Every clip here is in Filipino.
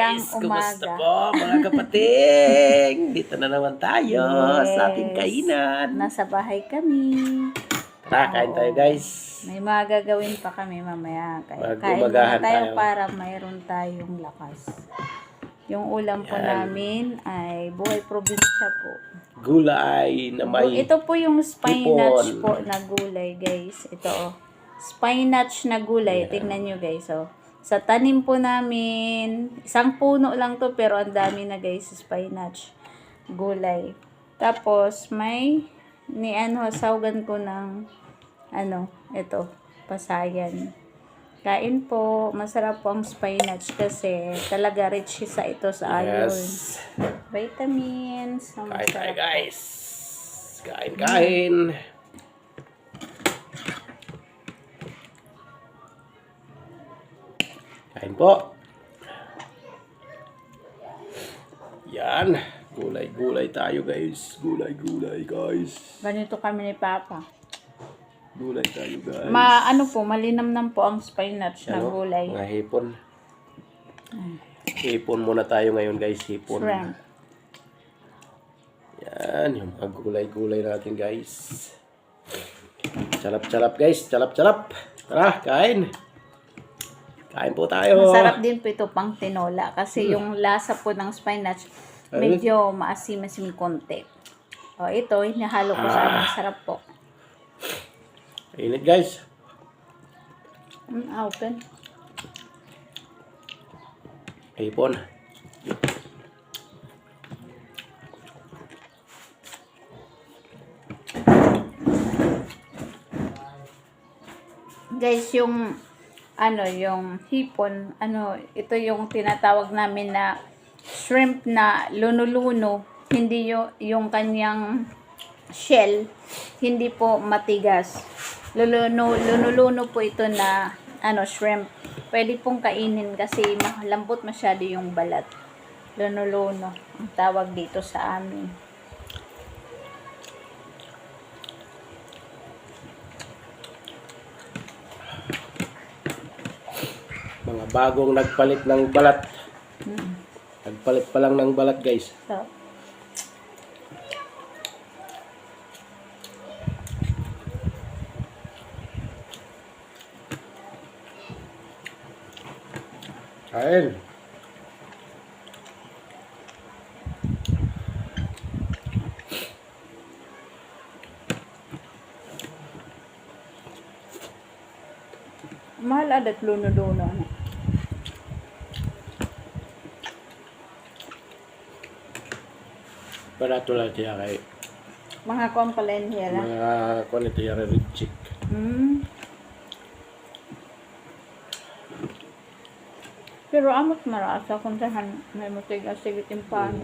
Magandang Kumusta umaga. po mga kapating? Dito na naman tayo sa ating Yes. kainan. Nasa bahay kami. Tara, kain tayo Oo. guys. May mga gagawin pa kami mamaya. Kaya kain Mag-umagahan muna tayo tayo. para mayroon tayong lakas. Yung ulam po Yan. namin ay buhay probinsya po. Gulay na may Ito po yung spinach hipon. po na gulay, guys. Ito, oh. Spinach na gulay. Yan. Tingnan nyo, guys, oh. Sa tanim po namin, isang puno lang to, pero ang dami na, guys, spinach gulay. Tapos, may, saugan ko ng, ito, pasayan. Kain po. Masarap po ang spinach kasi talaga rich sa ito sa iron. Yes. Vitamins. Kain tayo guys. Kain. Kain po. Yan. Gulay tayo guys. Gulay guys. Ganito kami ni Papa. Gulay tayo guys. Malinamnam po ang spinach na gulay. Mga hipon. Hipon muna tayo ngayon guys. Hipon. Shrimp. Yan. Yung mga gulay natin guys. Charap guys. Charap. Tara, kain. Kain po tayo. Masarap din po ito pang tinola kasi yung lasa po ng spinach medyo maasim-asim konti. O ito, hinahalo ko sa amin. Sarap po. Init guys. Open. Hipon. Guys, yung hipon, ito yung tinatawag namin na shrimp na luno-luno. Hindi yung kanyang shell, hindi po matigas. Luno-luno po ito na shrimp. Pwede pong kainin kasi malambot masyado yung balat. Luno-luno ang tawag dito sa amin. Mga bagong nagpalit ng balat. Nagpalit pa lang ng balat guys. So, Kain. mahal adat luno-luno. Barato lang siya kay Mga kompalen hila. mga quality ya rich. Pero amot marasa kung saan may matigas sige timpan.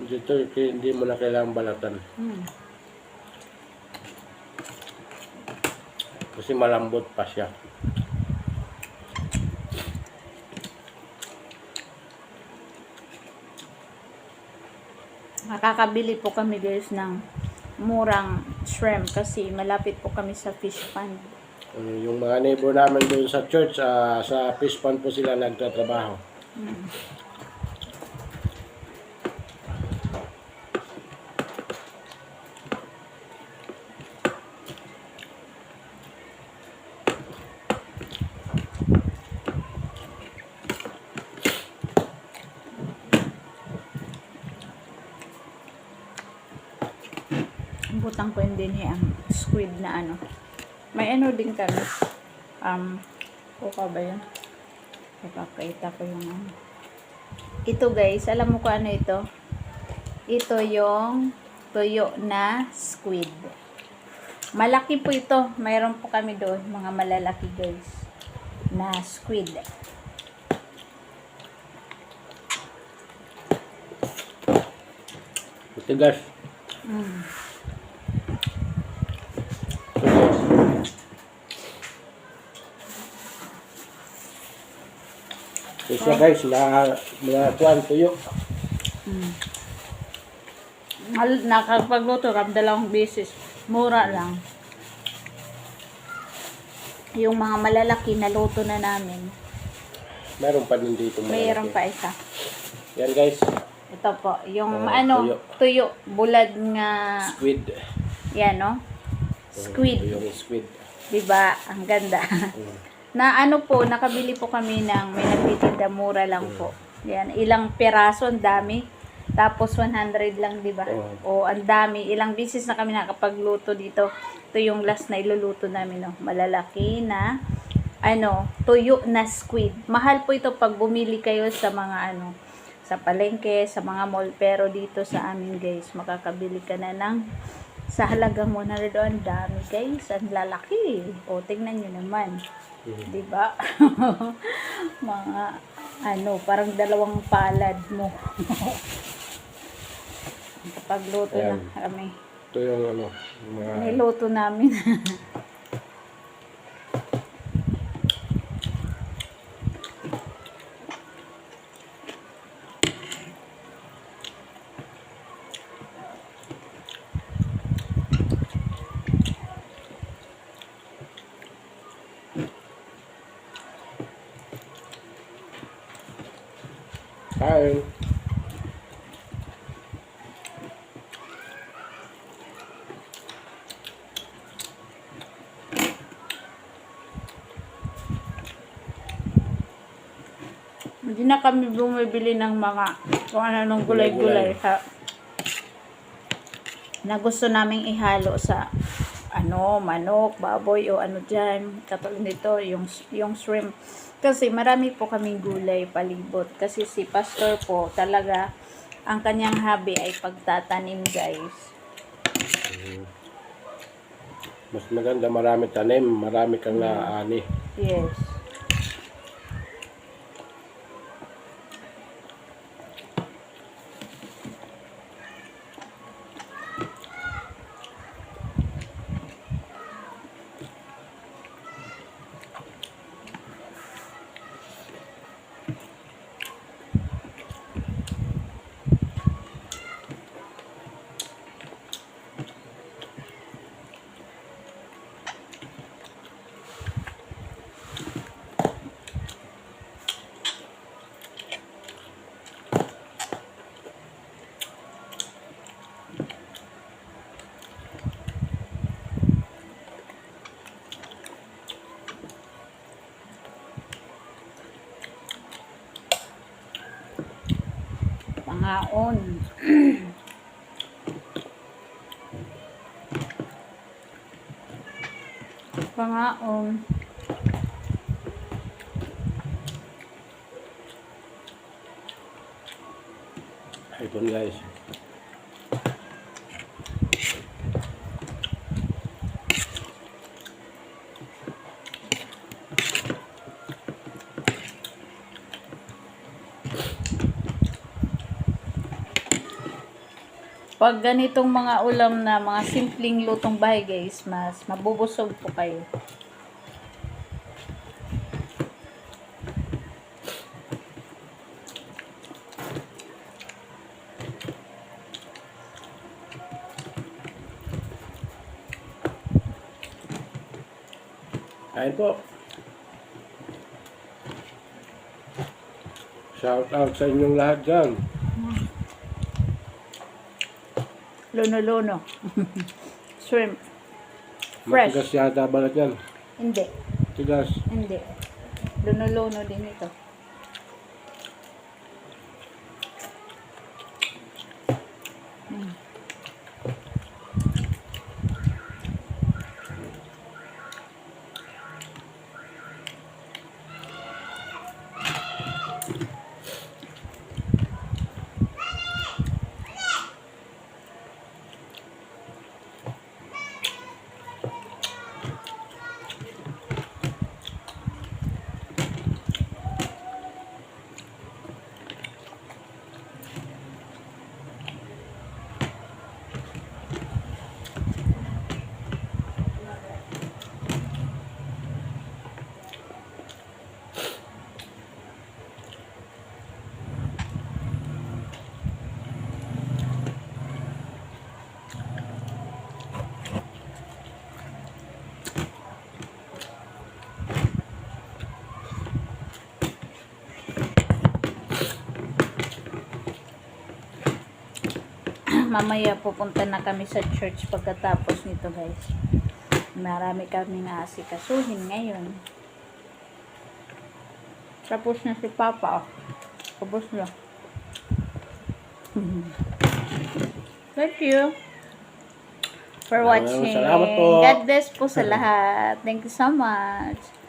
Dito hindi mo na kailangang balatan. Kasi malambot pa siya. Makakabili po kami guys ng murang shrimp kasi malapit po kami sa fish pond. Yung mga neighbor namin doon sa church, sa fish pond po sila nagtatrabaho. Butang ko din ang squid na May din kami. Kuka ba yun? Ipakita ko yung Ito guys, alam mo ko ito? Ito yung tuyo na squid. Malaki po ito. Mayroon po kami doon, mga malalaki guys, na squid. Ito guys. Ito siya guys, mga tuwan tuyo. Nakapagluto kami 2 beses. Mura lang. Yung mga malalaki na luto na namin. Meron pa din dito. Mayroon malaki. pa isa. Yan guys. Ito po, yung Tuyo. tuyo, bulad nga, Squid. yan no? Squid. Yung squid. Diba? Ang ganda. Na ano po, nakabili po kami ng, may nagtitinda, mura lang po. Yan, ilang peraso, ang dami. Tapos 100 lang, diba? O, ang dami. Ilang beses na kami nakapagluto dito. Ito yung last na iluluto namin, no? Malalaki na, tuyo na squid. Mahal po ito pag bumili kayo sa mga, sa palengke, sa mga mall. Pero dito sa amin, guys, makakabili ka na ng sa halagang 100 doon, dami guys, ang lalaki. O, tingnan nyo naman. Diba? Mga, parang dalawang palad mo. Kapag luto na Ayan. kami. Ito yung mga... Niluto namin. Kain. Hindi na kami bumibili ng mga kung ano gulay-gulay sa na gusto naming ihalo sa manok, baboy o dyan. Katulad nito, yung shrimp. Kasi marami po kaming gulay palibot. Kasi si pastor po talaga ang kanyang hobby ay pagtatanim, guys. Mas maganda marami tanim, marami kang naani. Yes. Pangaon. Pangaon. Ito guys. Pag ganitong mga ulam na mga simpleng lutong bahay, guys, mas mabubusog po kayo. Kain po. Shout out sa inyong lahat dyan. Luno-luno. Shrimp. Fresh. Matigas yata balat yan. Hindi. Tigas. Hindi. Luno-luno din ito. mamaya pupunta na kami sa church pagkatapos nito guys. Marami kami na asikasuhin ngayon. Tapos na si Papa. Tapos na. Thank you for watching. Salamat po. God bless po sa lahat. Thank you so much.